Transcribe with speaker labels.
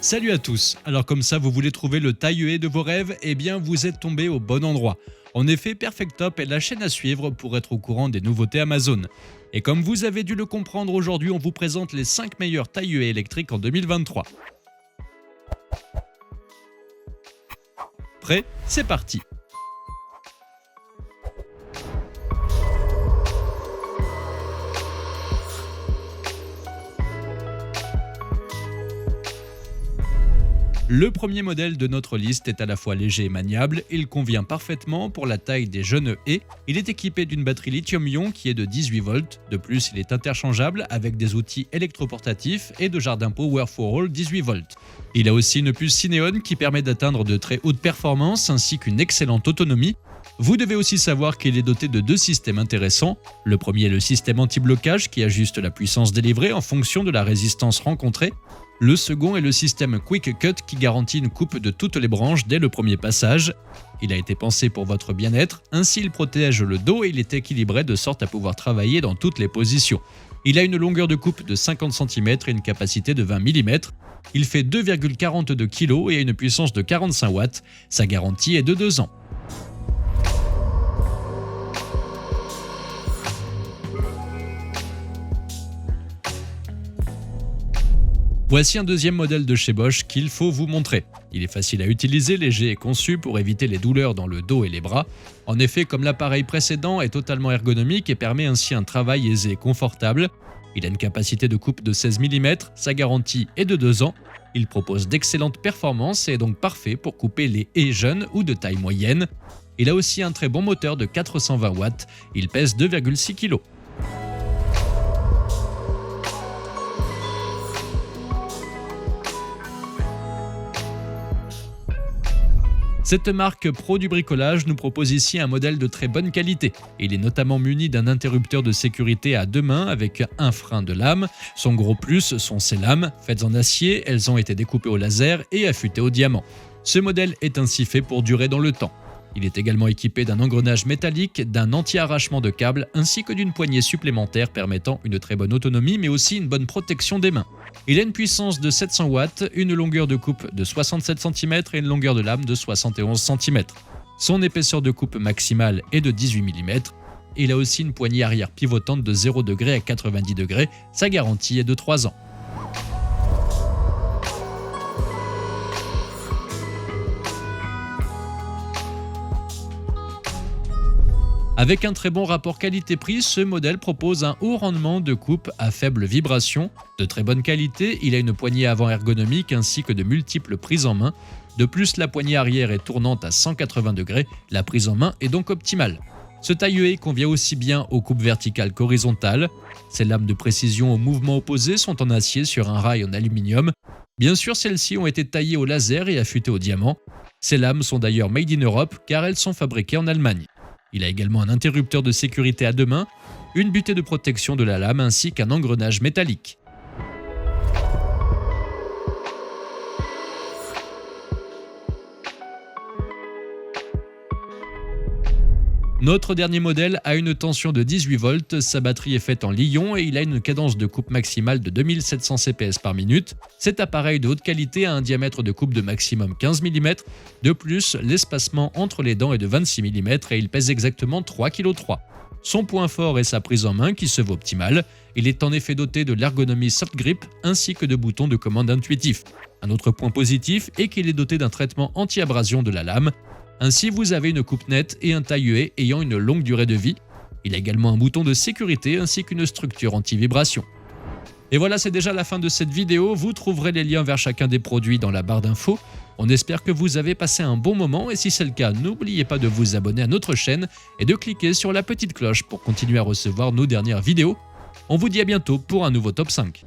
Speaker 1: Salut à tous. Alors comme ça, vous voulez trouver le taille-haie de vos rêves? Eh bien, vous êtes tombé au bon endroit. En effet, Perfectop est la chaîne à suivre pour être au courant des nouveautés Amazon. Et comme vous avez dû le comprendre, aujourd'hui, on vous présente les 5 meilleurs taille-haie électriques en 2023. Prêt? C'est parti. Le premier modèle de notre liste est à la fois léger et maniable, il convient parfaitement pour la taille des jeunes haies, il est équipé d'une batterie lithium-ion qui est de 18 volts, de plus il est interchangeable avec des outils électroportatifs et de jardin Power for All 18 volts. Il a aussi une puce Cineon qui permet d'atteindre de très hautes performances ainsi qu'une excellente autonomie. Vous devez aussi savoir qu'il est doté de deux systèmes intéressants. Le premier est le système anti-blocage qui ajuste la puissance délivrée en fonction de la résistance rencontrée. Le second est le système Quick Cut qui garantit une coupe de toutes les branches dès le premier passage. Il a été pensé pour votre bien-être, ainsi il protège le dos et il est équilibré de sorte à pouvoir travailler dans toutes les positions. Il a une longueur de coupe de 50 cm et une capacité de 20 mm. Il fait 2,42 kg et a une puissance de 45 watts. Sa garantie est de 2 ans. Voici un deuxième modèle de chez Bosch qu'il faut vous montrer. Il est facile à utiliser, léger et conçu pour éviter les douleurs dans le dos et les bras. En effet, comme l'appareil précédent est totalement ergonomique et permet ainsi un travail aisé et confortable. Il a une capacité de coupe de 16 mm, sa garantie est de 2 ans. Il propose d'excellentes performances et est donc parfait pour couper les haies jeunes ou de taille moyenne. Il a aussi un très bon moteur de 420 watts, il pèse 2,6 kg. Cette marque pro du bricolage nous propose ici un modèle de très bonne qualité. Il est notamment muni d'un interrupteur de sécurité à deux mains avec un frein de lame. Son gros plus sont ses lames. Faites en acier, elles ont été découpées au laser et affûtées au diamant. Ce modèle est ainsi fait pour durer dans le temps. Il est également équipé d'un engrenage métallique, d'un anti-arrachement de câbles ainsi que d'une poignée supplémentaire permettant une très bonne autonomie mais aussi une bonne protection des mains. Il a une puissance de 700 watts, une longueur de coupe de 67 cm et une longueur de lame de 71 cm. Son épaisseur de coupe maximale est de 18 mm. Il a aussi une poignée arrière pivotante de 0 degré à 90 degrés. Sa garantie est de 3 ans. Avec un très bon rapport qualité-prix, ce modèle propose un haut rendement de coupe à faible vibration. De très bonne qualité, il a une poignée avant ergonomique ainsi que de multiples prises en main. De plus, la poignée arrière est tournante à 180 degrés, la prise en main est donc optimale. Ce taille-haie convient aussi bien aux coupes verticales qu'horizontales. Ces lames de précision au mouvement opposé sont en acier sur un rail en aluminium. Bien sûr, celles-ci ont été taillées au laser et affûtées au diamant. Ces lames sont d'ailleurs made in Europe car elles sont fabriquées en Allemagne. Il a également un interrupteur de sécurité à deux mains, une butée de protection de la lame ainsi qu'un engrenage métallique. Notre dernier modèle a une tension de 18 volts, sa batterie est faite en Li-ion et il a une cadence de coupe maximale de 2700 CPS par minute. Cet appareil de haute qualité a un diamètre de coupe de maximum 15 mm. De plus, l'espacement entre les dents est de 26 mm et il pèse exactement 3,3 kg. Son point fort est sa prise en main qui se veut optimale. Il est en effet doté de l'ergonomie soft grip ainsi que de boutons de commande intuitifs. Un autre point positif est qu'il est doté d'un traitement anti-abrasion de la lame. Ainsi, vous avez une coupe nette et un taille-haie ayant une longue durée de vie. Il a également un bouton de sécurité ainsi qu'une structure anti-vibration. Et voilà, c'est déjà la fin de cette vidéo. Vous trouverez les liens vers chacun des produits dans la barre d'infos. On espère que vous avez passé un bon moment et si c'est le cas, n'oubliez pas de vous abonner à notre chaîne et de cliquer sur la petite cloche pour continuer à recevoir nos dernières vidéos. On vous dit à bientôt pour un nouveau Top 5.